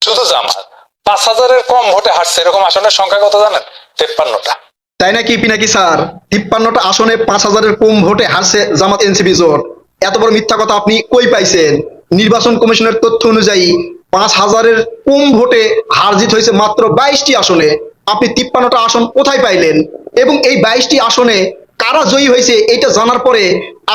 শুধু জামাত 5,000-এর কম ভোটে হারছে এরকম আসনের সংখ্যা কত জানেন? 53টা। তাই নাকি পিনাকি স্যার? 53টা আসনে 5,000-এর কম ভোটে হারছে জামাত এনসিপি জোট। এত বড় মিথ্যা কথা আপনি কই পাইছেন? নির্বাচন কমিশনের তথ্য অনুযায়ী 5,000-এর কম ভোটে হার জিত হয়েছে মাত্র 22টি আসনে। আপনি 53টা আসন কোথায় পাইলেন? এবং এই 22টি আসনে কারা জয়ী হয়েছে এটা জানার পরে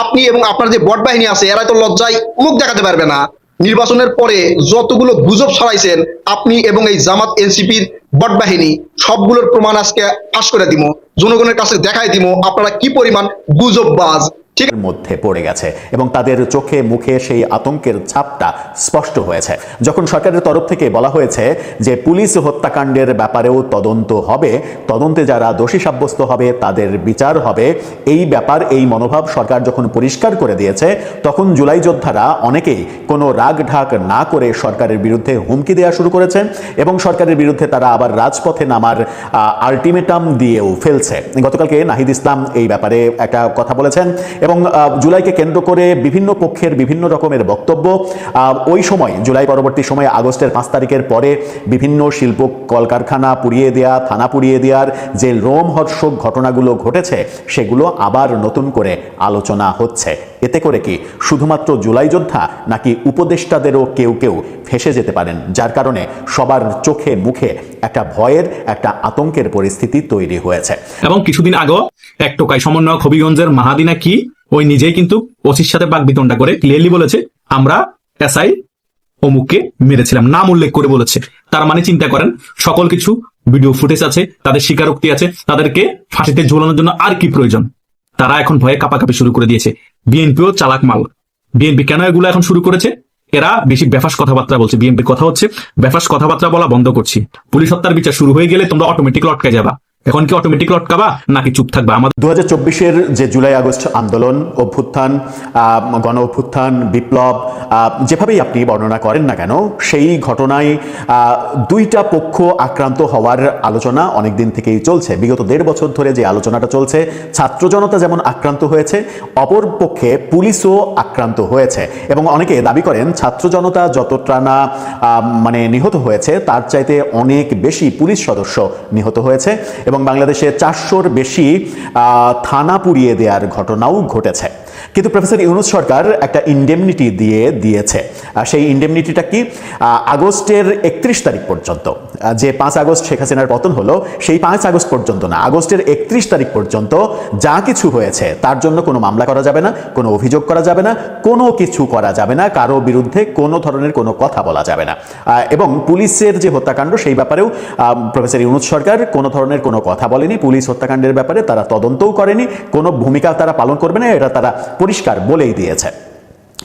আপনি এবং আপনার যে বট বাহিনী আছে এরা তো লজ্জায় মুখ দেখাতে পারবে না। নির্বাচনের পরে যতগুলো গুজব ছড়াইছেন আপনি এবং এই জামাত এনসিপির বট বাহিনী, সবগুলোর প্রমাণ আজকে ফাঁস করে দিব, জনগণের কাছে দেখাই দিব আপনারা কি পরিমাণ গুজববাজ। ঠিক মধ্যে পড়ে গেছে এবং তাদের চোখে মুখে সেই আতঙ্কের ছাপটা স্পষ্ট হয়েছে। যখন সরকারের তরফ থেকে বলা হয়েছে যে পুলিশ হত্যাকাণ্ডের ব্যাপারেও তদন্ত হবে, তদন্তে যারা দোষী সাব্যস্ত হবে তাদের বিচার হবে, এই ব্যাপার এই মনোভাব সরকার যখন পরিষ্কার করে দিয়েছে, তখন জুলাই যোদ্ধারা অনেকেই কোনো রাগ ঢাক না করে সরকারের বিরুদ্ধে হুমকি দেওয়া শুরু করেছেন এবং সরকারের বিরুদ্ধে তারা আবার রাজপথে নামার আলটিমেটাম দিয়েও ফেলছে। গতকালকে নাহিদ ইসলাম এই ব্যাপারে একটা কথা বলেছেন এবং জুলাইকে কেন্দ্র করে বিভিন্ন পক্ষের বিভিন্ন রকমের বক্তব্য। ওই সময় জুলাই পরবর্তী সময়ে আগস্টের 5 তারিখের পরে বিভিন্ন শিল্প কলকারখানা পুড়িয়ে দেয়া, থানা পুড়িয়ে দেওয়ার যে রোমহর্ষক ঘটনাগুলো ঘটেছে সেগুলো আবার নতুন করে আলোচনা হচ্ছে। এতে করে কি শুধুমাত্র জুলাই যোদ্ধা নাকি উপদেষ্টাদেরও কেউ কেউ ফেঁসে যেতে পারেন, যার কারণে সবার চোখে মুখে একটা ভয়ের, একটা আতঙ্কের পরিস্থিতি তৈরি হয়েছে। এবং কিছুদিন আগেও এক টোকাই সমন্বয়ক হবিগঞ্জের মাহাদিনা কি ওই নিজেই কিন্তু ওসির সাথে বাকবিতণ্ডা করে ক্লিয়ারলি বলেছে আমরা এসআই অমুককে মেরেছিলাম, নাম উল্লেখ করে বলেছে। তার মানে চিন্তা করেন, সকল কিছু ভিডিও ফুটেজ আছে, তাদের স্বীকারোক্তি আছে, তাদেরকে ফাঁসিতে ঝোলানোর জন্য আর কি প্রয়োজন? তারা এখন ভয়ে কাঁপাকাঁপি শুরু করে দিয়েছে। বিএনপিও চালাক মাল। বিএনপি কেন এগুলো এখন শুরু করেছে? এরা বেশি বেফাস কথাবার্তা বলছে। বিএনপির কথা হচ্ছে বেফাস কথাবার্তা বলা বন্ধ করছি, পুলিশ হত্যার বিচার শুরু হয়ে গেলে তোমরা অটোমেটিক লটকে যাবা। এখন কি অটোমেটিক লটকাবা নাকি চুপ থাকবা? আমাদের 2024-এর যে জুলাই আগস্ট আন্দোলন, অভ্যুত্থান, গণ অভ্যুত্থান, বিপ্লব, যেভাবেই আপনি বর্ণনা করেন না কেন, সেই ঘটনায় দুইটা পক্ষ আক্রান্ত হওয়ার আলোচনা অনেকদিন থেকেই চলছে। বিগত 1.5 বছর ধরে যে আলোচনাটা চলছে, ছাত্র জনতা যেমন আক্রান্ত হয়েছে, অপর পক্ষে পুলিশও আক্রান্ত হয়েছে এবং অনেকে দাবি করেন ছাত্র জনতা যতটা না মানে নিহত হয়েছে তার চাইতে অনেক বেশি পুলিশ সদস্য নিহত হয়েছে এবং বাংলাদেশে 400-র বেশি থানা পুড়িয়ে দেওয়ার ঘটনাও ঘটেছে। কিন্তু প্রফেসর ইউনূস সরকার একটা ইন্ডেমনিটি দিয়েছে। সেই ইন্ডেমনিটিটা কি? আগস্টের 31 তারিখ পর্যন্ত, যে 5 আগস্ট শেখ হাসিনার পতন হলো, সেই 5 আগস্ট পর্যন্ত না, আগস্টের 31 তারিখ পর্যন্ত যা কিছু হয়েছে তার জন্য কোনো মামলা করা যাবে না, কোনো অভিযোগ করা যাবে না, কোনো কিছু করা যাবে না, কারো বিরুদ্ধে কোনো ধরনের কোনো কথা বলা যাবে না। এবং পুলিশের যে হত্যাকাণ্ড সেই ব্যাপারেও প্রফেসর ইউনূস সরকার কোনো ধরনের কোনো কথা বলেনি। পুলিশ হত্যাকাণ্ডের ব্যাপারে তারা তদন্তও করেনি, কোনো ভূমিকা তারা পালন করবে না, এটা তারা পরিষ্কার বলেই দিয়েছে।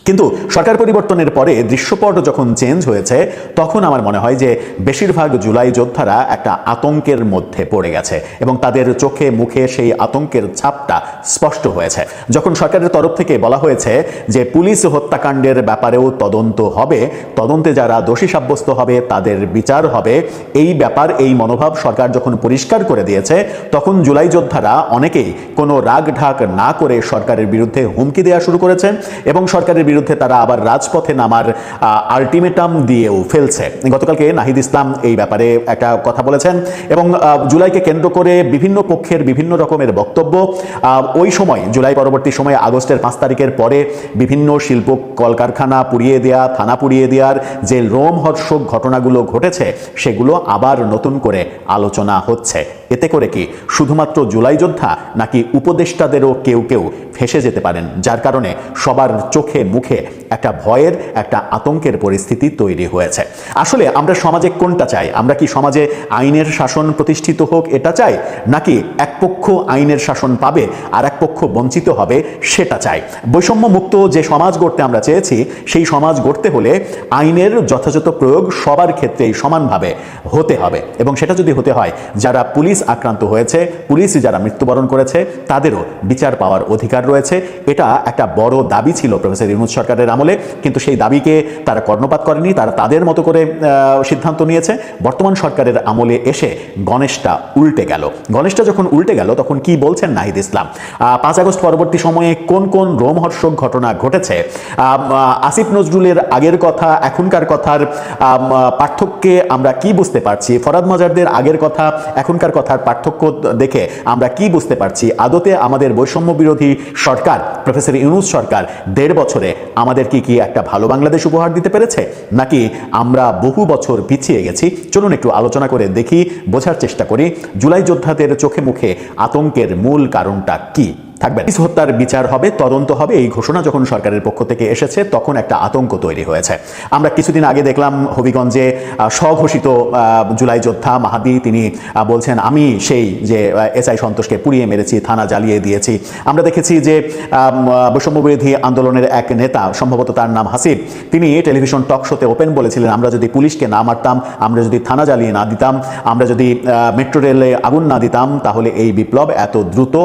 কিন্তু সরকার পরিবর্তনের পরে দৃশ্যপট যখন চেঞ্জ হয়েছে, তখন আমার মনে হয় যে বেশিরভাগ জুলাই যোদ্ধারা একটা আতঙ্কের মধ্যে পড়ে গেছে এবং তাদের চোখে মুখে সেই আতঙ্কের ছাপটা স্পষ্ট হয়েছে। যখন সরকারের তরফ থেকে বলা হয়েছে যে পুলিশ হত্যাকাণ্ডের ব্যাপারেও তদন্ত হবে, তদন্তে যারা দোষী সাব্যস্ত হবে তাদের বিচার হবে, এই ব্যাপার এই মনোভাব সরকার যখন পরিষ্কার করে দিয়েছে, তখন জুলাই যোদ্ধারা অনেকেই কোনো রাগ ঢাক না করে সরকারের বিরুদ্ধে হুমকি দেওয়া শুরু করেছেন এবং সরকারের বিরুদ্ধে তারা আবার রাজপথে নামার আলটিমেটাম দিয়েও ফেলছে। গতকালকে নাহিদ ইসলাম এই ব্যাপারে একটা কথা বলেছেন এবং জুলাইকে কেন্দ্র করে বিভিন্ন পক্ষের বিভিন্ন রকমের বক্তব্য। ওই সময় জুলাই পরবর্তী সময়ে আগস্টের 5 তারিখের পরে বিভিন্ন শিল্প কলকারখানা পুড়িয়ে দেয়া, থানা পুড়িয়ে দেওয়ার যে রোমহর্ষক ঘটনাগুলো ঘটেছে সেগুলো আবার নতুন করে আলোচনা হচ্ছে। এতে করে কি শুধুমাত্র জুলাই যোদ্ধা নাকি উপদেষ্টাদেরও কেউ কেউ ফেঁসে যেতে পারেন, যার কারণে সবার চোখে মুখে একটা ভয়ের, একটা আতঙ্কের পরিস্থিতি তৈরি হয়েছে। আসলে আমরা সমাজে কোনটা চাই? আমরা কি সমাজে আইনের শাসন প্রতিষ্ঠিত হোক এটা চাই, নাকি এক পক্ষ আইনের শাসন পাবে আর এক পক্ষ বঞ্চিত হবে সেটা চাই? বৈষম্য মুক্ত যে সমাজ গড়তে আমরা চেয়েছি, সেই সমাজ গড়তে হলে আইনের যথাযথ প্রয়োগ সবার ক্ষেত্রেই সমানভাবে হতে হবে এবং সেটা যদি হতে হয়, যারা পুলিশ আক্রান্ত হয়েছে, পুলিশ যারা মৃত্যুবরণ করেছে, তাদেরও বিচার পাওয়ার অধিকার রয়েছে। এটা একটা বড় দাবি ছিল প্রফেসর ইউনূস সরকারের আমলে, কিন্তু সেই দাবিকে তারা কর্ণপাত করেনি, তারা তাদের মতো করে সিদ্ধান্ত নিয়েছে। বর্তমান সরকারের আমলে এসে গণেশটা উল্টে গেল। গণেশটা যখন উল্টে গেল তখন কি বলছেন নাহিদ ইসলাম? 5 আগস্ট পরবর্তী সময়ে কোন কোন রোমহর্ষক ঘটনা ঘটেছে, আসিফ নজরুলের আগের কথা এখনকার কথার পার্থক্যে আমরা কি বুঝতে পারছি, ফরহাদ মজারদের আগের কথা এখনকার কথার পার্থক্য দেখে আমরা কি বুঝতে পারছি, আদতে আমাদের বৈষম্য বিরোধী সরকার প্রফেসর ইউনূস সরকার 1.5 বছরে আমাদের কি একটা ভালো বাংলাদেশ উপহার দিতে পেরেছে, নাকি আমরা বহু বছর পিছিয়ে গেছি? চলুন একটু আলোচনা করে দেখি, বোঝার চেষ্টা করি জুলাই যোদ্ধাদের চোখে মুখে আতঙ্কের মূল কারণটা কি। থাকবেন হত্যার বিচার হবে, তদন্ত হবে, এই ঘোষণা যখন সরকারের পক্ষ থেকে এসেছে তখন একটা আতঙ্ক তৈরি হয়েছে। আমরা কিছুদিন আগে দেখলাম হবিগঞ্জে স্বঘোষিত জুলাই যোদ্ধা মাহাদি তিনি বলছেন আমি সেই যে এসআই সন্তোষকে পুড়িয়ে মেরেছি, থানা জ্বালিয়ে দিয়েছি। আমরা দেখেছি যে বৈষম্যবিরোধী আন্দোলনের এক নেতা, সম্ভবত তার নাম হাসিব, তিনি টেলিভিশন টক শোতে ওপেন বলেছিলেন আমরা যদি পুলিশকে না মারতাম, আমরা যদি থানা জ্বালিয়ে না দিতাম, আমরা যদি মেট্রো রেলে আগুন না দিতাম, তাহলে এই বিপ্লব এত দ্রুত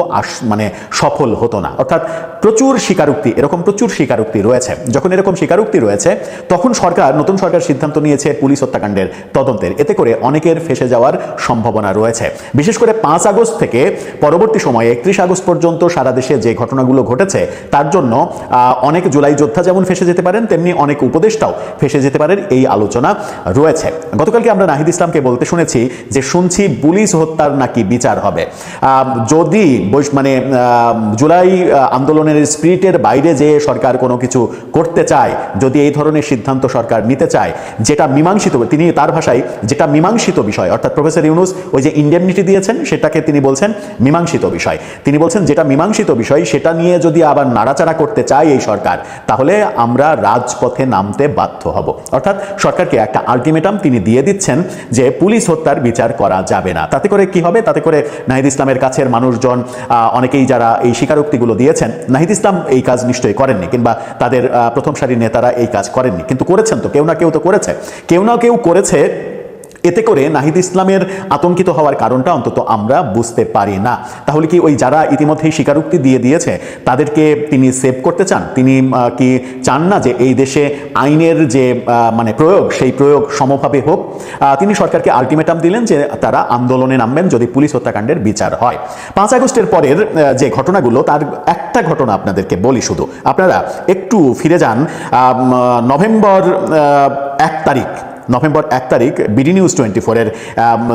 মানে সফল হতো না। অর্থাৎ প্রচুর স্বীকারোক্তি, এরকম প্রচুর স্বীকারোক্তি রয়েছে। যখন এরকম স্বীকারোক্তি রয়েছে তখন নতুন সরকার সিদ্ধান্ত নিয়েছে পুলিশ হত্যাকাণ্ডের তদন্তের। এতে করে অনেকের ফেঁসে যাওয়ার সম্ভাবনা রয়েছে। বিশেষ করে 5 আগস্ট থেকে পরবর্তী সময়ে 31 আগস্ট পর্যন্ত সারা দেশে যে ঘটনাগুলো ঘটেছে তার জন্য অনেক জুলাই যোদ্ধা যেমন ফেঁসে যেতে পারেন, তেমনি অনেক উপদেষ্টাও ফেঁসে যেতে পারেন, এই আলোচনা রয়েছে। গতকালকে আমরা নাহিদ ইসলামকে বলতে শুনেছি যে শুনছি পুলিশ হত্যার নাকি বিচার হবে। যদি মানে জুলাই আন্দোলনের স্পিরিটের বাইরে যে সরকার কোনো কিছু করতে চায়, যদি এই ধরনের সিদ্ধান্ত সরকার নিতে চায় যেটা মীমাংসিত, তিনি তার ভাষায় যেটা মীমাংসিত বিষয়, অর্থাৎ প্রফেসর ইউনূস ওই যে ইন্ডেমনিটি দিয়েছেন সেটাকে তিনি বলছেন মীমাংসিত বিষয়। তিনি বলছেন যেটা মীমাংসিত বিষয় সেটা নিয়ে যদি আবার নাড়াচাড়া করতে চায় এই সরকার, তাহলে আমরা রাজপথে নামতে বাধ্য হব। অর্থাৎ সরকারকে একটা আলটিমেটাম তিনি দিয়ে দিচ্ছেন যে পুলিশ হত্যার বিচার করা যাবে না। তাতে করে কি হবে? তাতে করে নাহিদ ইসলামের কাছের মানুষজন অনেকেই যারা এই স্বীকারোক্তিগুলো দিয়েছেন, নাহিদ ইসলাম এই কাজ নিশ্চয়ই করেননি, কিংবা তাদের প্রথম সারির নেতারা এই কাজ করেননি, কিন্তু করেছেন তো, কেউ না কেউ তো করেছে, কেউ না কেউ করেছে। এতে করে নাহিদ ইসলামের আতঙ্কিত হওয়ার কারণটা অন্তত আমরা বুঝতে পারি না। তাহলে কি ওই যারা ইতিমধ্যেই স্বীকারোক্তি দিয়ে দিয়েছে তাদেরকে তিনি সেভ করতে চান? তিনি কি চান না যে এই দেশে আইনের যে মানে প্রয়োগ, সেই প্রয়োগ সমভাবে হোক? তিনি সরকারকে আলটিমেটাম দিলেন যে তারা আন্দোলনে নামবেন যদি পুলিশ হত্যাকাণ্ডের বিচার হয়। 5 আগস্টের পরের যে ঘটনাগুলো, তার একটা ঘটনা আপনাদেরকে বলি শুধু, আপনারা একটু ফিরে যান নভেম্বর 1 তারিখ বিডি নিউজ 24-এর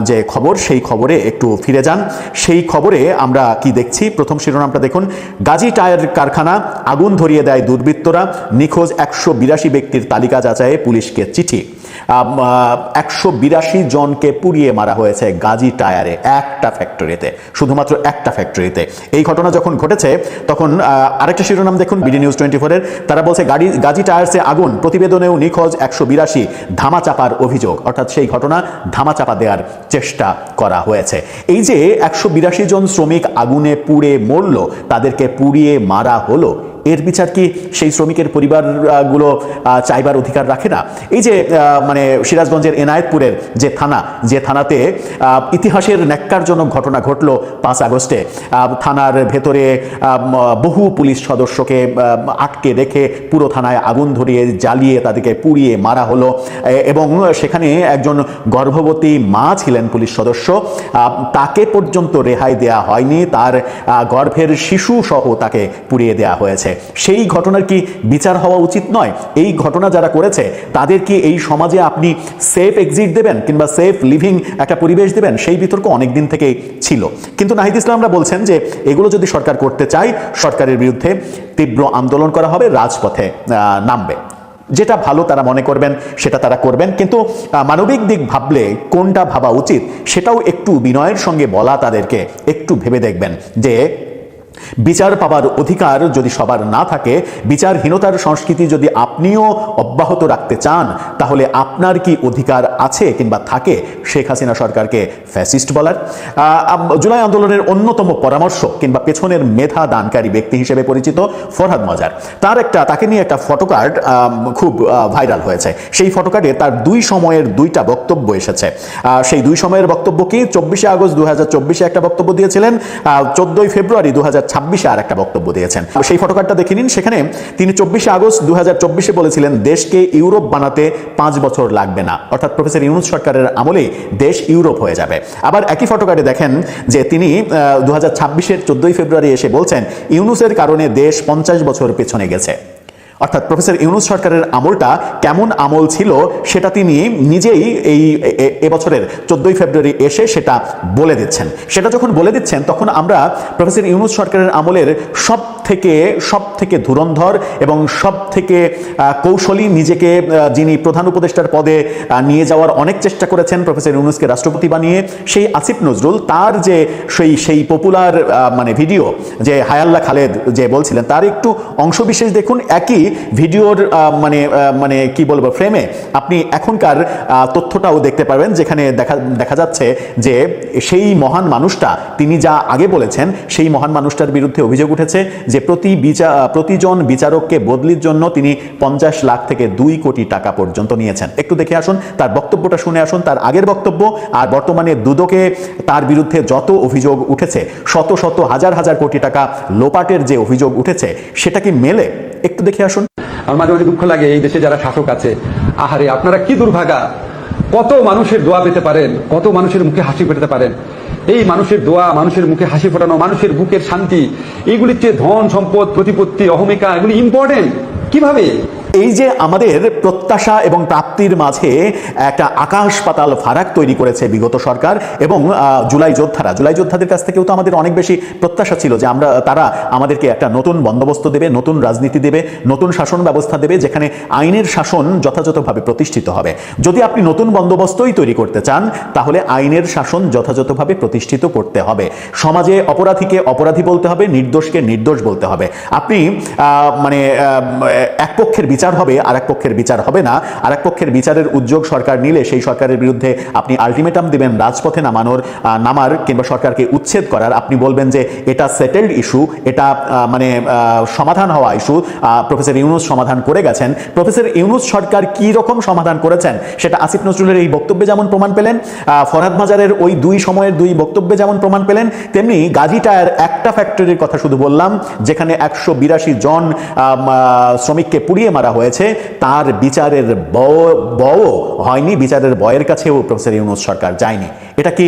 যে খবর, সেই খবরে একটু ফিরে যান। সেই খবরে আমরা কি দেখছি? প্রথম শিরোনামটা দেখুন, গাজী টায়ার কারখানা আগুন ধরিয়ে দেয় দুর্বৃত্তরা, নিখোঁজ 182 ব্যক্তির তালিকা যাচাইয়ে পুলিশকে চিঠি। 182 জনকে পুড়িয়ে মারা হয়েছে গাজী টায়ারে, একটা ফ্যাক্টরিতে, শুধুমাত্র একটা ফ্যাক্টরিতে। এই ঘটনা যখন ঘটেছে তখন আরেকটা শিরোনাম দেখুন বিডি নিউজ 24-এর, তারা বলছে গাজী টায়ার্সে আগুন, প্রতিবেদনেও নিখোঁজ 182, ধামাচাপার অভিযোগ। অর্থাৎ সেই ঘটনা ধামাচাপা দেওয়ার চেষ্টা করা হয়েছে। এই যে 182 জন শ্রমিক আগুনে পুড়ে মরল, তাদেরকে পুড়িয়ে মারা হলো, এর বিচার কি সেই শ্রমিকের পরিবারগুলো চাইবার অধিকার রাখে না? এই যে মানে সিরাজগঞ্জের এনায়েতপুরের যে থানাতে ইতিহাসের ন্যাক্কারজনক ঘটনা ঘটল 5 আগস্টে, থানার ভেতরে বহু পুলিশ সদস্যকে আটকে রেখে পুরো থানায় আগুন ধরিয়ে জ্বালিয়ে তাদেরকে পুড়িয়ে মারা হলো, এবং সেখানে একজন গর্ভবতী মা ছিলেন পুলিশ সদস্য, তাকে পর্যন্ত রেহাই দেয়া হয়নি, তার গর্ভের শিশু সহ তাকে পুড়িয়ে দেয়া হয়েছে। সেই ঘটনার কি বিচার হওয়া উচিত নয়? এই ঘটনা যারা করেছে তাদের কি এই সমাজে আপনি সেফ এক্সিট দেবেন কিংবা সেফ লিভিং একটা পরিবেশ দেবেন? সেই বিতর্ক অনেক দিন থেকেই ছিল। কিন্তু নাহিদ ইসলামরা বলছেন যে এগুলো যদি সরকার করতে চায়, সরকারের বিরুদ্ধে তীব্র আন্দোলন করা হবে, রাজপথে নামবে। যেটা ভালো তারা মনে করবেন সেটা তারা করবেন, কিন্তু মানবিক দিক ভাবলে কোনটা ভাবা উচিত সেটাও একটু বিনয়ের সঙ্গে বলা তাদেরকে, একটু ভেবে দেখবেন যে বিচার পাবার অধিকার যদি সবার না থাকে, বিচারহীনতার সংস্কৃতি যদি আপনিও অব্যাহত রাখতে চান, তাহলে আপনার কি অধিকার আছে কিংবা থাকে শেখ হাসিনা সরকারকে ফ্যাসিস্ট বলার? জুলাই আন্দোলনের অন্যতম পরামর্শক কিংবা পেছনের মেধা দানকারী ব্যক্তি হিসেবে পরিচিত ফরহাদ মজার, তাকে নিয়ে একটা ফটোকার্ড খুব ভাইরাল হয়েছে। সেই ফটোকার্ডে তার 2 সময়ের 2টা বক্তব্য এসেছে। সেই 2 সময়ের বক্তব্য কি? 24 আগস্ট 2024 একটা বক্তব্য দিয়েছিলেন, 14 ফেব্রুয়ারি 2026 2026-এ আর একটা বক্তব্য দিয়েছেন। সেই ফটোকার্ডটা দেখে নিন। সেখানে তিনি 24শে আগস্ট 2024-এ বলেছিলেন দেশকে ইউরোপ বানাতে 5 বছর লাগবে না, অর্থাৎ প্রফেসর ইউনূস সরকারের আমলেই দেশ ইউরোপ হয়ে যাবে। আবার একই ফটোকার্ডে দেখেন যে তিনি 2026-এর 14ই ফেব্রুয়ারি এসে বলছেন ইউনূসের কারণে দেশ 50 বছর পেছনে গেছে। অর্থাৎ প্রফেসর ইউনূস সরকারের আমলটা কেমন আমল ছিল সেটা তিনি নিজেই এই এবছরের 14ই ফেব্রুয়ারি এসে সেটা বলে দিচ্ছেন। সেটা যখন বলে দিচ্ছেন তখন আমরা প্রফেসর ইউনূস সরকারের আমলের সব থেকে ধুরন্ধর এবং সব থেকে কৌশলী নিজেকে যিনি প্রধান উপদেষ্টার পদে নিয়ে যাওয়ার অনেক চেষ্টা করেছেন প্রফেসর ইউনূসকে রাষ্ট্রপতি বানিয়ে, সেই আসিফ নজরুল তার যে সেই পপুলার মানে ভিডিও যে হায়াল্লা খালেদ যে বলছিলেন তার একটু অংশবিশেষ দেখুন। একই ভিডিওর মানে কি বলবো ফ্রেমে আপনি এখনকার তথ্যটাও দেখতে পাবেন, যেখানে দেখা যাচ্ছে যে সেই মহান মানুষটা তিনি যা আগে বলেছেন সেই মহান মানুষটার বিরুদ্ধে অভিযোগ উঠেছে যে প্রতিজন বিচারককে বদলির জন্য তিনি 50 লাখ থেকে 2 কোটি টাকা পর্যন্ত নিয়েছেন। একটু দেখে আসুন, তার বক্তব্যটা শুনে আসুন, তার আগের বক্তব্য আর বর্তমানে দুদকে তার বিরুদ্ধে যত অভিযোগ উঠেছে, শত হাজার কোটি টাকা লোপাটের যে অভিযোগ উঠেছে সেটা কি মেলে? একটু দেখে আসুন। আমার মাঝে মাঝে দুঃখ লাগে এই দেশে যারা শাসক আছে, আহারে আপনারা কি দুর্ভাগা, কত মানুষের দোয়া পেতে পারেন, কত মানুষের মুখে হাসি পেতে পারেন। এই মানুষের দোয়া, মানুষের মুখে হাসি ফোটানো, মানুষের বুকের শান্তি, এইগুলির চেয়ে ধন সম্পদ প্রতিপত্তি অহমিকা এগুলি ইম্পর্টেন্ট কিভাবে? এই যে আমাদের প্রত্যাশা এবং প্রাপ্তির মাঝে একটা আকাশ পাতাল ফারাক তৈরি করেছে বিগত সরকার এবং জুলাই যোদ্ধাদের কাছ থেকেও তো আমাদের অনেক বেশি প্রত্যাশা ছিল যে তারা আমাদেরকে একটা নতুন বন্দোবস্ত দেবে, নতুন রাজনীতি দেবে, নতুন শাসন ব্যবস্থা দেবে, যেখানে আইনের শাসন যথাযথভাবে প্রতিষ্ঠিত হবে। যদি আপনি নতুন বন্দোবস্তই তৈরি করতে চান তাহলে আইনের শাসন যথাযথভাবে প্রতিষ্ঠিত করতে হবে। সমাজে অপরাধীকে অপরাধী বলতে হবে, নির্দোষকে নির্দোষ বলতে হবে। আপনি মানে এক পক্ষের বিচার হবে আর এক পক্ষের বিচার হবে না, আর এক পক্ষের বিচারের উদ্যোগ সরকার নিলে সেই সরকারের বিরুদ্ধে আপনি আলটিমেটাম দিবেন রাজপথে নামার কিংবা সরকারকে উচ্ছেদ করার। আপনি বলবেন যে এটা সেটেলড ইস্যু, এটা মানে সমাধান হওয়া ইস্যু, প্রফেসর ইউনূস সমাধান করে গেছেন। প্রফেসর ইউনূস সরকার কি রকম সমাধান করেছেন সেটা আসিফ নজরুলের এই বক্তব্যে যেমন প্রমাণ পেলেন, ফরহাদ মাজারের ওই 2 সময়ের 2 বক্তব্যে যেমন প্রমাণ পেলেন, তেমনি গাজী টায়ার একটা ফ্যাক্টরির কথা শুধু বললাম যেখানে 182 জন শ্রমিককে পুড়িয়ে মারা হয়েছে, তার বিচারের বও হয়নি, বিচারের বয়ের কাছেও প্রফেসর ইউনূস সরকার যায়নি। এটা কি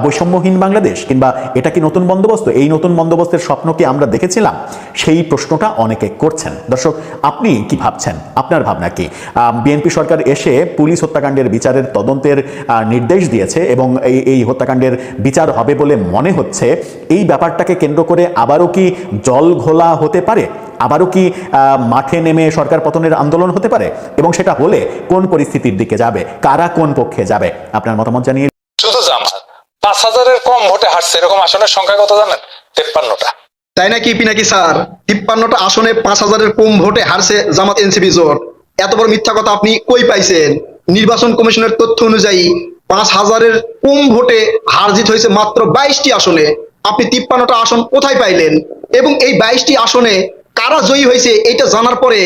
বৈষম্যহীন বাংলাদেশ কিংবা এটা কি নতুন বন্দোবস্ত? এই নতুন বন্দোবস্তের স্বপ্ন কি আমরা দেখেছিলাম? সেই প্রশ্নটা অনেকে করছেন। দর্শক, আপনি কি ভাবছেন? আপনার ভাবনা কি? বিএনপি সরকার এসে পুলিশ হত্যাকাণ্ডের বিচারের তদন্তের নির্দেশ দিয়েছে এবং এই হত্যাকাণ্ডের বিচার হবে বলে মনে হচ্ছে। এই ব্যাপারটাকে কেন্দ্র করে আবারও কি জল ঘোলা হতে পারে? আবারও কি মাঠে নেমে সরকার পতনের আন্দোলন হতে পারে? এবং সেটা হলে কোন পরিস্থিতির দিকে যাবে, কারা কোন পক্ষে যাবে? আপনার মতামত জানিয়ে। শুধু জামাত 5000-এর কম ভোটে হারছে, এরকম আসনের সংখ্যা কত জানেন? 53টা। তাই নাকি পিনাকি স্যার? 53টা আসনে 5000-এর কম ভোটে হারছে জামাত এনসিপি জোট। এত বড় মিথ্যা কথা আপনি কই পাইছেন? নির্বাচন কমিশনের তথ্য অনুযায়ী 5000-এর কম ভোটে হার জিত হয়েছে মাত্র 22টি আসনে। আপনি 53টা আসন কোথায় পাইলেন? এবং এই 22টি আসনে কারা জয়ী হয়েছে এটা জানার পরে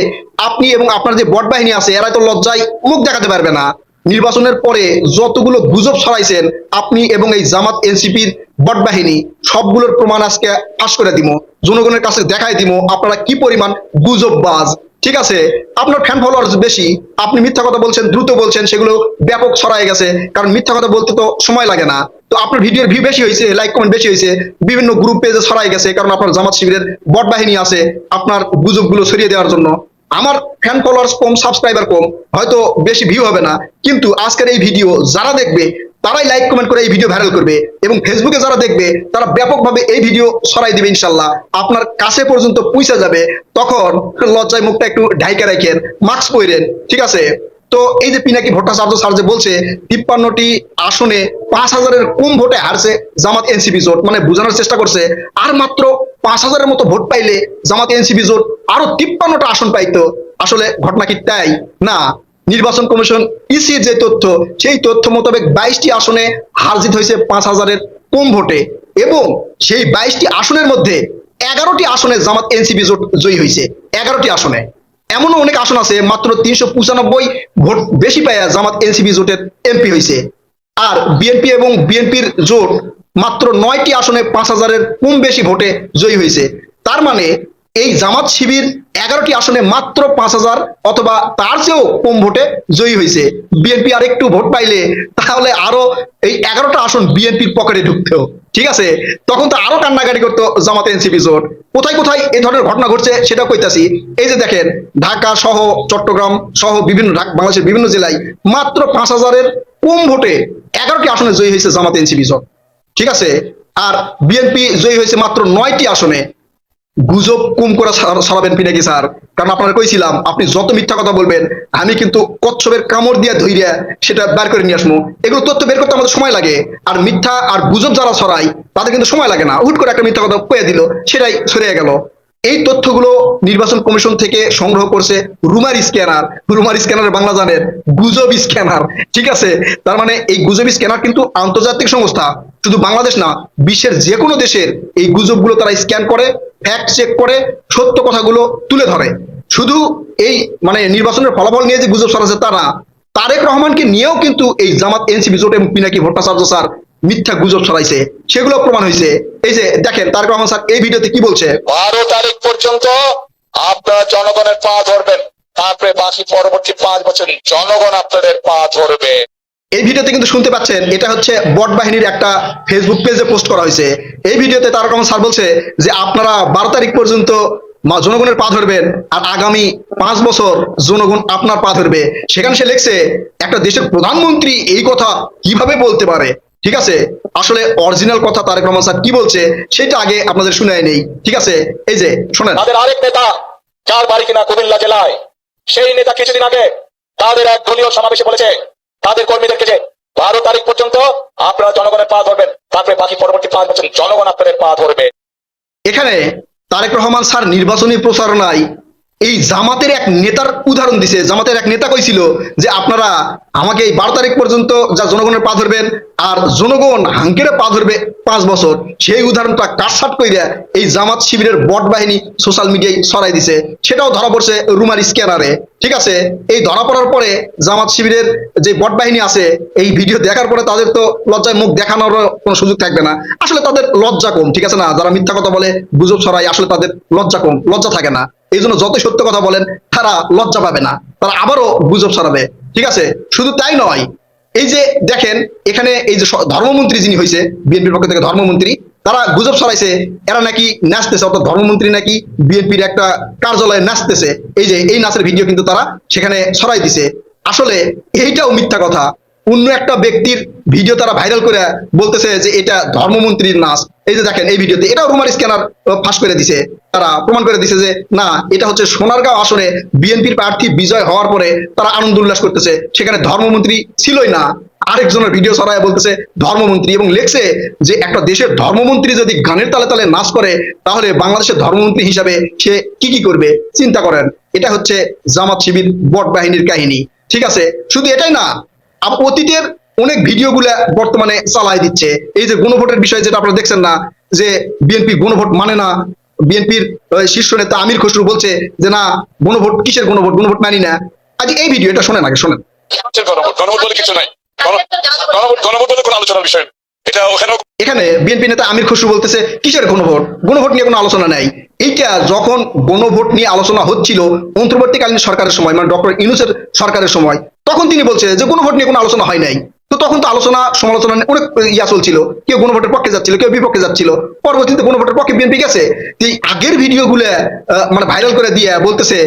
আপনি এবং আপনার যে বট বাহিনী আছে এরা তো লজ্জায় মুখ দেখাতে পারবে না। নির্বাচনের পরে যতগুলো গুজব ছড়াইছেন আপনি এবং এই জামাত এনসিপির বট বাহিনী, সবগুলোর প্রমাণ আজকে ফাঁস করে দিব, জনগণের কাছে দেখাই দিব আপনারা কি পরিমাণ গুজববাজ। ঠিক আছে, আপনার ফ্যান ফলোয়ার্স বেশি, আপনি মিথ্যা কথা বলছেন, দ্রুত বলছেন, সেগুলো ব্যাপক ছড়াই গেছে, কারণ মিথ্যা কথা বলতে তো সময় লাগে না। তো আপনার ভিডিওর ভিউ বেশি হয়েছে, লাইক কমেন্ট বেশি হয়েছে, বিভিন্ন গ্রুপ পেজে ছড়াই গেছে, কারণ আপনার জামাত শিবিরের বট বাহিনী আছে আপনার গুজবগুলো ছড়িয়ে দেওয়ার জন্য। আমার ফ্যান ফলোয়ার্স কম, সাবস্ক্রাইবার কম, হয়তো বেশি ভিউ হবে না, কিন্তু আজকের এই ভিডিও যারা দেখবে তারাই লাইক কমেন্ট করে এই ভিডিও ভাইরাল করবে এবং ফেসবুকে যারা দেখবে তারা ব্যাপকভাবে এই ভিডিও ছড়াই দিবে, ইনশাল্লাহ আপনার কাছে পর্যন্ত পৌঁছে যাবে। তখন লজ্জায় মুখটা একটু ঢাইকা রাখেন, মাস্ক পরেন, ঠিক আছে? তো এই যে পিনাকি ভট্টাচার্য স্যার যে বলছে 53টি আসনে 5000-এর কম ভোটে হারছে জামাত এনসিপি জোট, মানে বোঝানোর চেষ্টা করছে আর মাত্র 5000-এর মতো ভোট পাইলে জামাত এনসিপি জোট আরো 53টা আসন পাইতো। আসলে ঘটনা কি তাই? না, নির্বাচন কমিশন ইসির যে তথ্য সেই তথ্য মোতাবেক 22টি আসনে হার জিত হয়েছে 5000-এর কম ভোটে এবং সেই 22টি আসনের মধ্যে 11টি আসনে জামাত এনসিপি জোট জয়ী হয়েছে। 11টি আসনে, এমনও অনেক আসন আছে মাত্র 395 ভোট বেশি পাইয়া জামাত এনসিপি জোটের এমপি হয়েছে। আর বিএনপি এবং বিএনপির জোট মাত্র 9টি আসনে 5000-এর কম বেশি ভোটে জয়ী হয়েছে। তার মানে এই জামাত শিবির 11টি আসনে মাত্র 5,000 অথবা তার চেয়েও কম ভোটে জয়ী হয়েছে। বিএনপি আর একটু ভোট পাইলে তাহলে আরো এই 11টা আসন বিএনপির পকেটে ঢুকতো, ঠিক আছে? তখন তো আরো কান্নাকাটি করতো জামাত এনসিপি জোট। কোথায় কোথায় এই ধরনের ঘটনা ঘটছে সেটা কইতাছি। এই যে দেখেন, ঢাকা সহ চট্টগ্রাম সহ বিভিন্ন বাংলাদেশের বিভিন্ন জেলায় মাত্র 5,000-এর কম ভোটে 11টি আসনে জয়ী হয়েছে জামাত এনসিপি জোট, ঠিক আছে? আর বিএনপি জয়ী হয়েছে মাত্র 9টি আসনে। গুজব কম করে ছড়াবেন পিনাকি স্যার, কারণ আপনারা কইছিলাম আপনি যত মিথ্যা কথা বলবেন আমি কিন্তু কচ্ছপের কামড় দিয়ে ধইরা সেটা বের করে নিয়ে আসবো। এগুলো তথ্য বের করতে আমাদের সময় লাগে, আর মিথ্যা আর গুজব যারা ছড়ায় তাদের কিন্তু সময় লাগে না, হুট করে একটা মিথ্যা কথা কয়ে দিল সেটাই ছড়িয়ে গেল। এই তথ্যগুলো নির্বাচন কমিশন থেকে সংগ্রহ করছে রুমার স্ক্যানার। রুমার স্ক্যানারের বাংলা জানেন? গুজব স্ক্যানার, ঠিক আছে? তার মানে এই গুজব স্ক্যানার কিন্তু আন্তর্জাতিক সংস্থা, শুধু বাংলাদেশ না, বিশ্বের যে কোনো দেশের এই গুজবগুলো তারা স্ক্যান করে, ফ্যাক্ট চেক করে, সত্য কথাগুলো তুলে ধরে। শুধু এই মানে নির্বাচনের ফলাফল নিয়ে যে গুজব ছড়াচ্ছে তা না, তারেক রহমানকে নিয়েও কিন্তু এই জামাত এনসিপি জোট এবং পিনাকি ভট্টাচার্য স্যার মিথ্যা গুজব ছড়াইছে, সেগুলো প্রমাণ হয়েছে। এই যে দেখেন তারেক রহমান স্যার এই ভিডিওতে কি বলছে। 12 তারিখ পর্যন্ত আপনারা জনগণের পা ধরবেন, তারপরে বাকি পরবর্তী 5 বছর জনগণ আপনাদের পা ধরবে। এই ভিডিওতে কিন্তু শুনতে পাচ্ছেন, এটা হচ্ছে বট বাহিনীর একটা ফেসবুক পেজে পোস্ট করা হয়েছে। এই ভিডিওতে তারেক রহমান স্যার বলছে যে আপনারা 12 তারিখ পর্যন্ত জনগণের পা ধরবেন, আর আগামী 5 বছর জনগণ আপনার পা ধরবে। সেখানে সে লিখছে একটা দেশের প্রধানমন্ত্রী এই কথা কিভাবে বলতে পারে, ঠিক আছে? আসলে অরিজিনাল কথা তারেক রহমান স্যার কি বলছে সেটা আগে আপনাদের শুনাই নেই, ঠিক আছে? এই যে শোনেন। তাদের আরেক নেতা যার বাড়ি কিনা কুমিল্লা জেলায়, সেই নেতা কিছুদিন আগে তাদের এক দলীয় সমাবেশে বলেছে তাদের কর্মীদেরকে যে 12 তারিখ পর্যন্ত আপনারা জনগণের পা ধরবেন, তারপরে বাকি পরবর্তী 5 বছর জনগণ আপনাদের পা ধরবে। এখানে তারেক রহমান স্যার নির্বাচনী প্রচারণায় এই জামাতের এক নেতার উদাহরণ দিছে। জামাতের এক নেতা কইছিল যে আপনারা আমাকে এই 12 তারিখ পর্যন্ত যা জনগণের পা ধরবেন, আর জনগণ হাঙ্কেরে পা ধরবে 5 বছর। সেই উদাহরণটা কাটসাট কইরা এই জামাত শিবিরের বট বাহিনী সোশ্যাল মিডিয়ায় ছড়াই দিছে, সেটাও ধরা পড়ছে রুমার স্ক্যানারে, ঠিক আছে? এই ধরা পড়ার পরে জামাত শিবিরের যে বট বাহিনী আছে এই ভিডিও দেখার পরে তাদের তো লজ্জায় মুখ দেখানোর কোনো সুযোগ থাকবে না। আসলে তাদের লজ্জা কম, ঠিক আছে না? যারা মিথ্যা কথা বলে, গুজব ছড়ায়, আসলে তাদের লজ্জা কম, লজ্জা থাকে না। এই জন্য যতই সত্য কথা বলেন তারা লজ্জা পাবে না, তারা আবারও গুজব ছড়াবে, ঠিক আছে? শুধু তাই নয়, এই যে দেখেন এখানে এই যে ধর্মমন্ত্রী যিনি হয়েছে বিএনপির পক্ষ থেকে ধর্মমন্ত্রী, তারা গুজব ছড়াইছে এরা নাকি নাচতেছে, অর্থাৎ ধর্মমন্ত্রী নাকি বিএনপির একটা কার্যালয়ে নাচতেছে। এই যে এই নাচের ভিডিও কিন্তু তারা সেখানে ছড়াই দিছে। আসলে এইটাও মিথ্যা কথা। অন্য একটা ব্যক্তির ভিডিও তারা ভাইরাল করে বলতেছে যে এটা ধর্মমন্ত্রীর নাচ। এই যে দেখেন এই ভিডিওতে এটাও রুমার স্ক্যানার ফাঁস করে দিছে, তারা প্রমাণ করে দিছে যে না, এটা হচ্ছে সোনারগাঁও আসনে বিএনপির প্রার্থী বিজয় হওয়ার পরে তারা আনন্দ উল্লাস করতেছে, সেখানে ধর্মমন্ত্রী ছিলই না। আরেকজনের ভিডিও ছড়ায় বলতেছে ধর্মমন্ত্রী, এবং লেখছে যে একটা দেশের ধর্মমন্ত্রী যদি গানের তালে তালে নাচ করে তাহলে বাংলাদেশের ধর্মমন্ত্রী হিসাবে সে কি কি করবে চিন্তা করেন। এটা হচ্ছে জামাত শিবির বট বাহিনীর কাহিনী, ঠিক আছে? শুধু এটাই না, অতীতের অনেক ভিডিওগুলা বর্তমানে চালাই দিচ্ছে। এই যে গণভোটের বিষয় যেটা আপনারা দেখছেন না, যে বিএনপি গণভোট মানে না, বিএনপির শীর্ষ নেতা আমির খসরু বলছে যে না গণভোট কিসের গণভোট, গণভোট মানি না। আজ এই ভিডিও এটা শোনেন, আগে শোনেন। গণভোট গণভোট বলে কিছু নাই, গণভোট বলে কোনো আলোচনার বিষয় না। এটা ওখানে এখানে বিএনপি নেতা আমির খসরু বলতেছে কিসের গণভোট, গণভোট নিয়ে কোনো আলোচনা নাই। এইটা যখন গণভোট নিয়ে আলোচনা হচ্ছিল অন্তর্বর্তীকালীন সরকারের সময়, মানে ডক্টর ইউনূসের সরকারের সময়, তখন তিনি বলছে যে গণভোট নিয়ে কোনো আলোচনা হয় নাই। তো তখন তো আলোচনা সমালোচনা অনেক চলছিল, কেউ গণভোটের পক্ষে যাচ্ছিল, কেউ বিপক্ষে যাচ্ছিল। পরবর্তীতে গণভোটের পক্ষে বিএনপি গেছে। এই আগের ভিডিওগুলো মানে ভাইরাল করে দিয়ে বলতেছে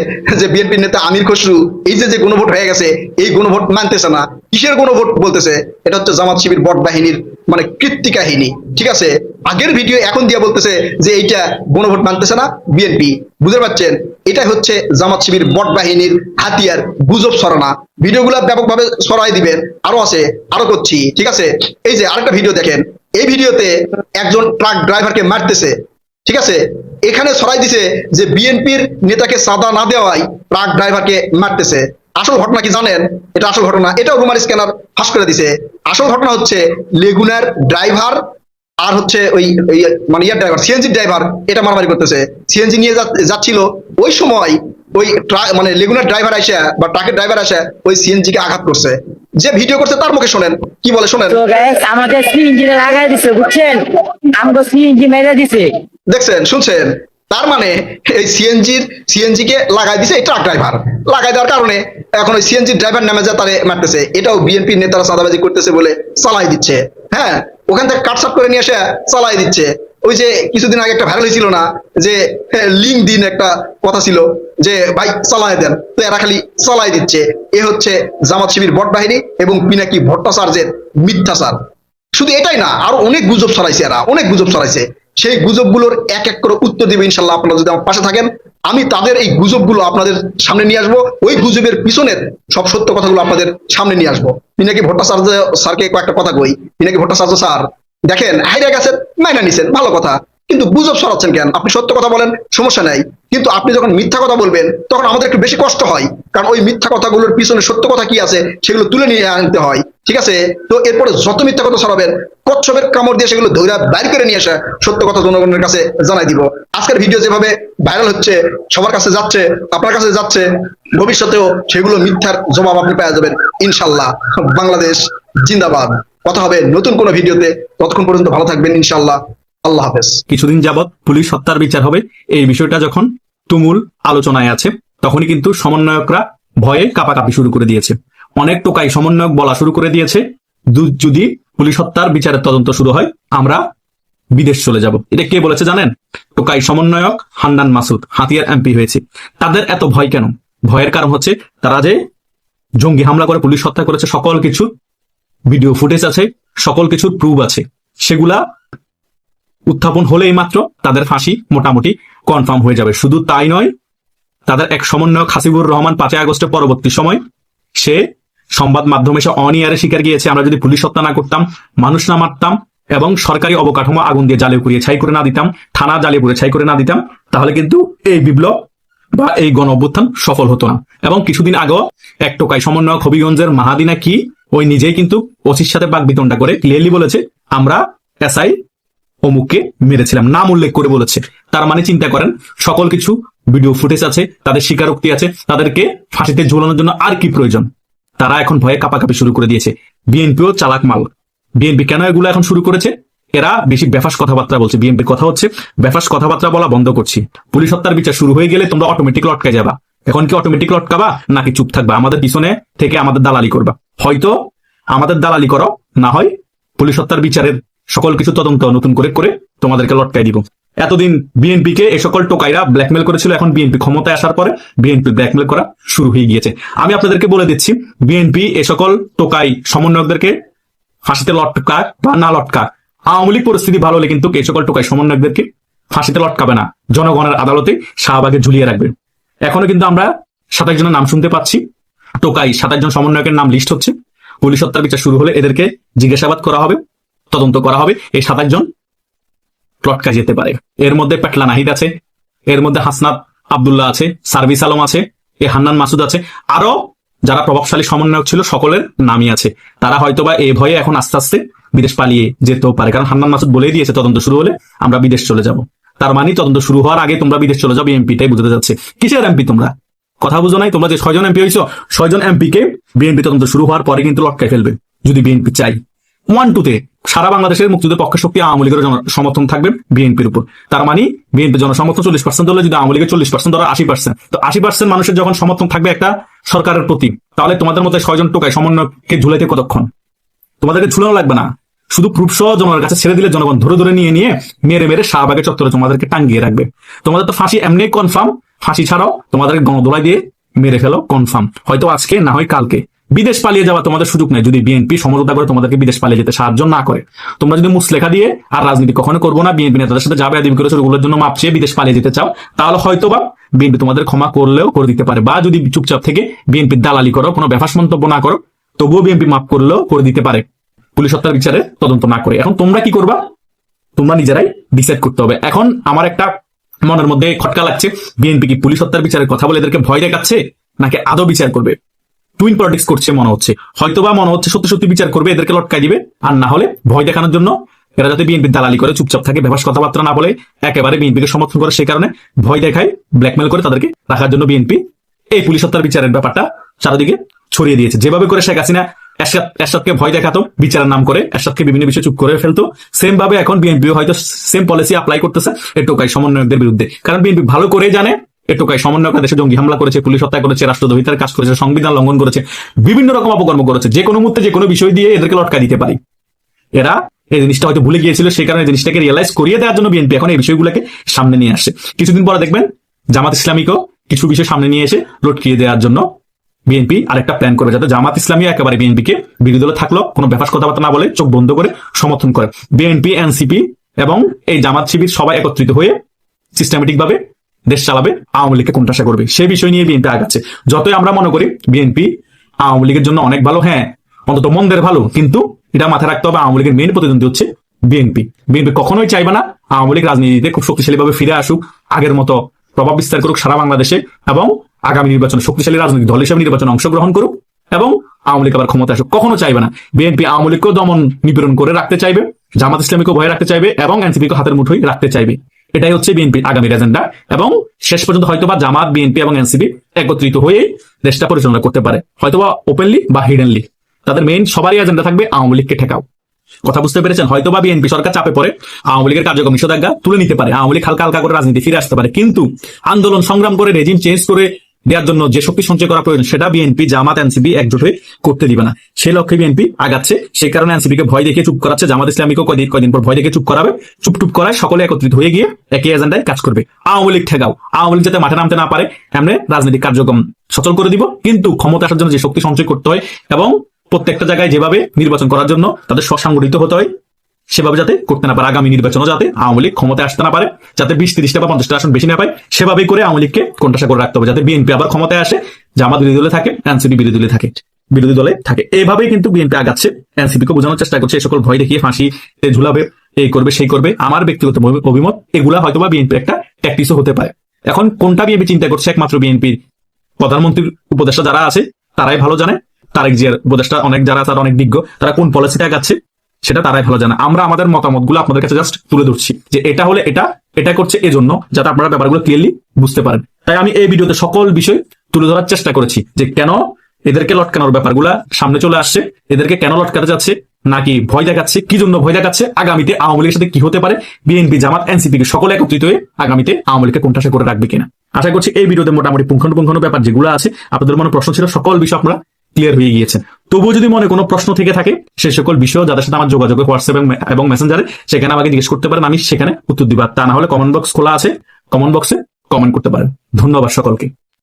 যে বিএনপির নেতা আমির খসরু এই যে গণভোট হয়ে গেছে এই গণভোট মানতেছে না। কিসের গণভোট বলতেছে? এটা হচ্ছে জামাত শিবির বট বাহিনীর মানে কীর্তি কাহিনী, ঠিক আছে? আগের ভিডিও এখন দিয়ে বলতেছে যে এইটা গণভোট মানতেছে না বিএনপি। বুঝতে পারছেন? এটা হচ্ছে জামাত শিবির বট বাহিনীর হাতিয়ার, গুজব ছড়ানো। ভিডিওগুলো ব্যাপকভাবে ছড়াই দিবেন, আরো আছে, আরো করছি, ঠিক আছে? এই যে আরেকটা ভিডিও দেখেন, এই ভিডিওতে একজন ট্রাক ড্রাইভারকে মারতেছে, ঠিক আছে? এখানে ছড়াই দিছে যে বিএনপির নেতাকে চাঁদা না দেওয়ায় ট্রাক ড্রাইভারকে মারতেছে। আসল ঘটনা কি জানেন? এটা আসল ঘটনা, এটাও রুমার স্ক্যানার ফাঁস করে দিছে। আসল ঘটনা হচ্ছে লেগুনার ড্রাইভার আর হচ্ছে ওই মানে ড্রাইভার, সিএনজি ড্রাইভার এটা মারামারি করতেছে। সিএনজি নিয়ে যাচ্ছিল, ওই সময় ওই মানে লেগুনার ড্রাইভার আসে বা ট্রাকের ড্রাইভার আসে ওই সিএনজি কে আঘাত করছে। যে ভিডিও করছে তার মুখে শোনেন কি বলে, শোনেন। তো গাইস আমাদের সিএনজি লাগাই দিছে, বুঝছেন? আমাদের সিএনজি মেরে দিছে। দেখছেন, শুনছেন? তার মানে এই সিএনজি কে লাগাই দিছে এই ট্রাক ড্রাইভার, লাগাই দেওয়ার কারণে এখন ওই সিএনজি ড্রাইভার নামে যা তারে মারতেছে, এটাও বিএনপির নেতারা চাঁদাবাজি করতেছে বলে চালাই দিচ্ছে। হ্যাঁ, ওখান থেকে কাটসাট করে নিয়ে এসে চালাই দিচ্ছে। ওই যে কিছুদিন আগে একটা ভাইরাল হয়েছিল না, যে লিঙ্ক দিন একটা কথা ছিল যে ভাই চালাই দেন, তো এরা খালি চালাই দিচ্ছে। এ হচ্ছে জামাত শিবির বট বাহিনী এবং পিনাকি ভট্টাচার্যের মিথ্যাচার। শুধু এটাই না, আরো অনেক গুজব ছড়াইছে, এরা অনেক গুজব ছড়াইছে। সেই গুজবগুলোর এক এক করে উত্তর দিবে ইনশাল্লাহ, আপনারা যদি আমার পাশে থাকেন। আমি তাদের এই গুজবগুলো আপনাদের সামনে নিয়ে আসবো, ওই গুজবের পিছনের সব সত্য কথাগুলো আপনাদের সামনে নিয়ে আসবো। পিনাকি ভট্টাচার্য স্যারকে কয়েকটা কথা কই। পিনাকি ভট্টাচার্য স্যার, দেখেন হাইরা গেছেন, মাইনা নিছেন, ভালো কথা, কিন্তু গুজব ছড়াচ্ছেন কেন? আপনি সত্য কথা বলেন, সমস্যা নাই, কিন্তু আপনি যখন মিথ্যা কথা বলবেন তখন আমাদের একটু বেশি কষ্ট হয়, কারণ ওই মিথ্যা কথাগুলোর পিছনে সত্য কথা কি আছে সেগুলো তুলে নিয়ে আনতে হয়। ঠিক আছে, তো এরপরে যত মিথ্যা কথা ছড়াবেন কচ্ছপের কামড় দিয়ে সেগুলো ধৈর্য বাইর করে নিয়ে আসা সত্য কথা জনগণের কাছে জানাই দিব। আজকের ভিডিও যেভাবে ভাইরাল হচ্ছে, সবার কাছে যাচ্ছে, আপনার কাছে যাচ্ছে, ভবিষ্যতেও সেগুলো মিথ্যার জবাব আপনি পেয়ে যাবেন ইনশাল্লাহ। বাংলাদেশ জিন্দাবাদ। কথা হবে নতুন কোনো ভিডিওতে, ততক্ষণ পর্যন্ত ভালো থাকবেন ইনশাল্লাহ। আল্লাহ হাফেজ। কিছুদিন যাবৎ পুলিশ হত্যার বিচার হবে, এই বিষয়টা যখন তুমুল আলোচনায় আছে, তখনই কিন্তু সমন্বয়করা ভয়ে কাঁপাকাঁপি শুরু করে দিয়েছে। অনেক টোকাই সমন্বয়ক বলা শুরু করে দিয়েছে, যদি পুলিশ হত্যার বিচারের তদন্ত শুরু হয় আমরা বিদেশ চলে যাব। এটা কে বলেছে জানেন? টোকাই সমন্বয়ক হান্নান মাসুদ, হাতিয়ার এমপি হয়েছে। তাদের এত ভয় কেন? ভয়ের কারণ হচ্ছে তারা যে জঙ্গি হামলা করে পুলিশ হত্যা করেছে, সকল কিছু ভিডিও ফুটেজ আছে, সকল কিছুর প্রুফ আছে, সেগুলা উত্থাপন হলেই মাত্র তাদের ফাঁসি মোটামুটি কনফার্ম হয়ে যাবে। শুধু তাই নয়, তাদের এক সমন্বয়ক হাসিবুর রহমান 5 আগস্টের পরবর্তী সময় সে সংবাদ মাধ্যমে সে অনিয়ারে স্বীকার গিয়েছে, আমরা যদি পুলিশ হত্যা না করতাম, মানুষ না মারতাম এবং সরকারি অবকাঠামো আগুন দিয়ে জ্বালিয়ে পুড়িয়ে ছাই করে না দিতাম, থানা জ্বালিয়ে পুড়িয়ে ছাই করে না দিতাম, তাহলে কিন্তু এই বিপ্লব বা এই গণ অভ্যুত্থান সফল হতো না। এবং কিছুদিন আগেও এক টোকাই সমন্বয়ক হবিগঞ্জের মাহাদিনা কি ওই নিজেই কিন্তু ওসির সাথে বাকবিতণ্ডা করে ক্লিয়ারলি বলেছে আমরা এসআই অমুককে মেরেছিলাম, নাম উল্লেখ করে বলেছে। তার মানে চিন্তা করেন, সকল কিছু ভিডিও ফুটেজ আছে, তাদের স্বীকারোক্তি আছে, তাদেরকে ফাঁসিতে ঝুলানোর জন্য আর কি প্রয়োজন? তারা এখন ভয়ে কাঁপাকাঁপি শুরু করে দিয়েছে। বিএনপিও চালাক মাল। বিএনপি কেন এগুলো এখন শুরু করেছে? এরা বেশি বেফাস কথাবার্তা বলছে। বিএনপির কথা হচ্ছে বেফাস কথাবার্তা বলা বন্ধ করছি, পুলিশ হত্যার বিচার শুরু হয়ে গেলে তোমরা অটোমেটিক লটকায় যাবা। এখন কি অটোমেটিক লটকাবা নাকি চুপ থাকবা? আমাদের পিছনে থেকে আমাদের দালালি করবা। হয়তো আমাদের দালালি করো, না হয় পুলিশ হত্যার বিচারের সকল কিছু তদন্ত নতুন করে করে তোমাদেরকে লটকাই দিব। এতদিন বিএনপি কে এই সকল টোকাইরা ব্ল্যাকমেল করেছিল, এখন বিএনপি ক্ষমতায় আসার পরে বিএনপি ব্ল্যাকমেল করা শুরু হয়ে গিয়েছে। আমি আপনাদেরকে বলে দিচ্ছি, বিএনপি এ সকল টোকাই সমন্বয়কদেরকে ফাঁসিতে লটকাক বা না লটকাক, আওয়ামী লীগ পরিস্থিতি ভালো হলে কিন্তু এই সকল টোকাই সমন্বয়কদেরকে ফাঁসিতে লটকাবে না, জনগণের আদালতে শাহবাগে ঝুলিয়ে রাখবে। এখনো কিন্তু আমরা 27 জনের নাম শুনতে পাচ্ছি, টোকাই 27 জন সমন্বয়কের নাম লিস্ট হচ্ছে। পুলিশ হত্যার বিচার শুরু হলে এদেরকে জিজ্ঞাসাবাদ করা হবে, তদন্ত করা হবে। এই 27 জন লটকা যেতে পারে। এর মধ্যে পেটলা নাহিদ আছে, এর মধ্যে হাসনাত আব্দুল্লাহ আছে, সার্ভিস আলম আছে, এ হান্নান মাসুদ আছে, আরো যারা প্রভাবশালী সমন্বয়ক ছিল সকলের নামই আছে। তারা হয়তোবা এই ভয়ে এখন আস্তে আস্তে বিদেশ পালিয়ে যেতেও পারে, কারণ হান্নান মাসুদ বলেই দিয়েছে তদন্ত শুরু হলে আমরা বিদেশ চলে যাব। তার মানে তদন্ত শুরু হওয়ার আগে তোমরা বিদেশ চলে যাবে, এমপিটাই বুঝতে যাচ্ছে। কিসের এমপি তোমরা? কথা বুঝো নাই? তোমরা যে 6 জন এমপি হয়েছো, 6 জন এমপি কে বিএনপি তদন্ত শুরু হওয়ার পরে কিন্তু লটকায় ফেলবে যদি বিএনপি চাই। 1-2 সারা বাংলাদেশের মুক্তিযুদ্ধের পক্ষে শক্তি আওয়ামী লীগের সমর্থন থাকবে বিএনপির উপর। তার মানে বিএনপি জনসমর্থন 40% হলে যদি আওয়ামী লীগের 40% ধরো 80%, তো 80% মানুষের যখন সমর্থন থাকবে একটা সরকারের প্রতি, তাহলে তোমাদের মধ্যে 6 জন টোকাই সমন্বয়কে ঝুলাইতে কতক্ষণ? তোমাদেরকে ঝুলানো লাগবে না, শুধু প্রুফ সহ জনগণের কাছে ছেড়ে দিলে জনগণ ধরে ধরে নিয়ে মেরে মেরে শাহবাগের চত্বরে তোমাদেরকে টাঙ্গিয়ে রাখবে। তোমাদের তো ফাঁসি এমনি কনফার্ম, ফাঁসি ছাড়াও তোমাদের গণদোলাই দিয়ে মেরে ফেলো কনফার্ম, হয়তো আজকে না হয় কালকে। বিদেশ পালিয়ে যাওয়া তোমাদের সুযোগ নেই যদি বিএনপি সমঝোতা করে তোমাদেরকে বিদেশ পালিয়ে যেতে সাহায্য না করে। তোমরা যদি মুসলেখা দিয়ে আর রাজনীতি কখনো করবো না, বিএনপি নেতাদের সাথে যাবে আদিবি করেছো ওগুলোর জন্য মাপ চেয়ে বিদেশ পালিয়ে যেতে চাও, তাহলে হয়তো বা বিএনপি তোমাদের ক্ষমা করলেও করে দিতে পারে। বা যদি চুপচাপ থেকে বিএনপির দালালি করো, কোনো বেফাস মন্তব্য না করো, তবুও বিএনপি মাপ করলেও করে দিতে পারে পুলিশ হত্যার বিচারে তদন্ত না করে। এখন তোমরা কি করবা? তোমরা নিজেরাই ডিসাইড করতে হবে। এখন আমার একটা মনের মধ্যে খটকা লাগছে, বিএনপি কি পুলিশ হত্যার বিচারের কথা বলে এদেরকে ভয় দেখাচ্ছে নাকি আদৌ বিচার করবে? টুইন পলিটিক্স করছে মনে হচ্ছে। হয়তোবা মনে হচ্ছে সত্যি সত্যি বিচার করবে, এদেরকে লটকাই দিবে, আর না হলে ভয় দেখানোর জন্য এরা যাতে বিএনপির দালালি করে চুপচাপ থাকে, বেফাস কথাবার্তা না বলে, একেবারে বিএনপিকে সমর্থন করে, সেই কারণে ভয় দেখায়, ব্ল্যাকমেল করে তাদেরকে রাখার জন্য বিএনপি এই পুলিশ হত্যার বিচারের ব্যাপারটা চারিদিকে ছড়িয়ে দিয়েছে। যেভাবে করে শেখ হাসিনা এরশাদকে ভয় দেখাতো বিচারের নাম করে, এরশাদকে বিভিন্ন বিষয়ে চুপ করে ফেলতো, সেম ভাবে এখন বিএনপি হয়তো সেম পলিসি অ্যাপ্লাই করতেছে এই টোকাই সমন্বয়কদের বিরুদ্ধে। কারণ বিএনপি ভালো করে জানে এই টোকাই সমন্বয়করা দেশে জঙ্গি হামলা করেছে, পুলিশ হত্যা করেছে, রাষ্ট্রদ্রোহিতার কাজ করেছে, সংবিধান লঙ্ঘন করেছে, বিভিন্ন রকম অপকর্ম করেছে। যে কোনো মুহূর্তে যে কোনো বিষয় দিয়ে এদেরকে লটকা দিতে পারি। এরা এই জিনিসটা হয়তো ভুলে গিয়েছিল, সেই কারণে জিনিসটাকে রিয়েলাইজ করিয়ে দেওয়ার জন্য বিএনপি এখন এই বিষয়গুলোকে সামনে নিয়ে আসছে। কিছুদিন পরে দেখবেন জামাত ইসলামীকেও কিছু বিষয় সামনে নিয়ে এসে লটকিয়ে দেওয়ার জন্য বিএনপি আরেকটা প্ল্যান করবে, যাতে জামাত ইসলামী একেবারে বিএনপিকে বিরোধী দলে থাকলো কোনো ব্যাপার কথাবার্তা না বলে চোখ বন্ধ করে সমর্থন করে। বিএনপি, এনসিপি এবং এই জামাত শিবির সবাই একত্রিত হয়ে সিস্টেমেটিক ভাবে দেশ চালাবে, আওয়ামী লীগকে কোণঠাসা করবে। সেই বিষয় নিয়ে বিএনপি আগাচ্ছে। যতই আমরা মনে করি বিএনপি আওয়ামী লীগের জন্য অনেক ভালো, হ্যাঁ অন্তত মন্দের ভালো, কিন্তু এটা মাথায় রাখতে হবে আওয়ামী লীগের মেইন প্রতিদ্বন্দ্বী হচ্ছে বিএনপি। বিএনপি কখনোই চাইবে না আওয়ামী লীগ রাজনীতিতে খুব শক্তিশালী ভাবে ফিরে আসুক, আগের মতো প্রভাব বিস্তার করুক সারা বাংলাদেশে, এবং আগামী নির্বাচনে শক্তিশালী রাজনৈতিক দল হিসেবে নির্বাচনে অংশগ্রহণ করুক এবং আওয়ামী লীগ আবার ক্ষমতা আসুক। কখনো চাইবে না। বিএনপি আওয়ামী লীগকেও দমন নিপীড়ন করে রাখতে চাইবে, জামাত ইসলামীকেও ভয়ে রাখতে চাইবে এবং এনসিপিকে হাতের মুঠোয় রাখতে চাইবে। এটাই হচ্ছে বিএনপির আগামী এজেন্ডা, এবং শেষ পর্যন্ত হয়তোবা জামাত, বিএনপি এবং এনসিপি একত্রিত হয়ে দেশটা পরিচালনা করতে পারে, হয়তোবা ওপেনলি বা হিডেনলি। তাদের মেইন সবারই এজেন্ডা থাকবে আওয়ামী লীগকে ঠেকাও। কথা বুঝতে পেরেছেন? হয়তোবা বিএনপি সরকার চাপে পড়ে আওয়ামী লীগের কার্যক্রম নিষেধাজ্ঞা তুলে নিতে পারে, আওয়ামী লীগ হালকা হালকা করে রাজনীতি ফিরে আসতে পারে, কিন্তু আন্দোলন সংগ্রাম করে রেজিম চেঞ্জ করে দেওয়ার জন্য যে শক্তি সঞ্চয় করা প্রয়োজন সেটা বিএনপি, জামাত, এনসিপি একজোট হয়ে করতে দিবে না। সেই লক্ষ্যে বিএনপি আগাচ্ছে। সেই কারণে এনসিপি কে ভয় দেখিয়ে চুপ করাচ্ছে, জামাত ইসলামীকেও কয়দিন পর ভয় দেখিয়ে চুপ করাবে। চুপ করায় সকলে একত্রিত হয়ে গিয়ে একই এজেন্ডায় কাজ করবে, আওয়ামী লীগ ঠেকাও। আওয়ামী লীগ যাতে মাঠে নামতে না পারে এমনি রাজনৈতিক কার্যক্রম সচল করে দিব, কিন্তু ক্ষমতা আসার জন্য যে শক্তি সঞ্চয় করতে হয় এবং প্রত্যেকটা জায়গায় যেভাবে নির্বাচন করার জন্য তাদের সংগঠিত হতে হয় সেভাবে যাতে করতে না পারে, আগামী নির্বাচনও যাতে আওয়ামী লীগ ক্ষমতায় আসতে না পারে, যাতে 20-30টা বা 50টা আসন বেশি না পায়, সেভাবেই করে আওয়ামী লীগকে কোণঠাসা করে রাখতে হবে, যাতে বিএনপি আবার ক্ষমতায় আসে, জামাত বিরোধী দলে থাকে, এনসিপি বিরোধী দলে থাকে। এইভাবেই কিন্তু বিএনপি আগাচ্ছে। এনসিপি কে বোঝানোর চেষ্টা করছে এই সকল ভয় দেখিয়ে ফাঁসিতে ঝুলাবে, এই করবে সেই করবে। আমার ব্যক্তিগত অভিমত এগুলা হয়তোবা বিএনপির একটা ট্যাকটিসও হতে পারে। এখন কোনটা বিএনপি চিন্তা করছে একমাত্র বিএনপির প্রধানমন্ত্রীর উপদেষ্টা যারা আছে তারাই ভালো জানে, তারেক জিয়ার উপদেষ্টা অনেক যারা তারা অনেক বিজ্ঞ, তারা কোন পলিসিতে আগাচ্ছে সেটা তারাই ভালো জানে। আমরা আমাদের মতামতগুলো আপনাদের কাছে জাস্ট তুলে ধরছি যে এটা হলে এটা করছে এজন্য, যাতে আপনারা ব্যাপারগুলো ক্লিয়ারলি বুঝতে পারেন। তাই আমি এই ভিডিওতে সকল বিষয় তুলে ধরার চেষ্টা করেছি যে কেন এদেরকে লটকানোর ব্যাপারগুলা সামনে চলে আসছে, এদেরকে কেন লটকাতে যাচ্ছে, নাকি ভয় দেখাচ্ছে, কি জন্য ভয় দেখাচ্ছে, আগামীতে আওয়ামী লীগের সাথে কি হতে পারে, বিএনপি, জামাত, এনসিপি সকলে একত্রিত হয়ে আগামীতে আওয়ামী লীগকে কোণঠাসা করে রাখবে কিনা। আশা করছি এই ভিডিওতে মোটামুটি পুঙ্খানুপুঙ্খানু ব্যাপার যেগুলো আছে আপনাদের মনে প্রশ্ন ছিল সকল বিষয় আপনারা ক্লিয়ার হয়ে গিয়েছেন। তবুও যদি মনে কোনো প্রশ্ন থেকে থাকে সেই সকল বিষয় যাদের সাথে আমার যোগাযোগ হোয়াটসঅ্যাপ এবং মেসেঞ্জারে সেখানে আমাকে জিজ্ঞেস করতে পারেন, আমি সেখানে উত্তর দিব। তা না হলে কমেন্ট বক্স খোলা আছে, কমেন্ট বক্সে কমেন্ট করতে পারেন। ধন্যবাদ সকলকে।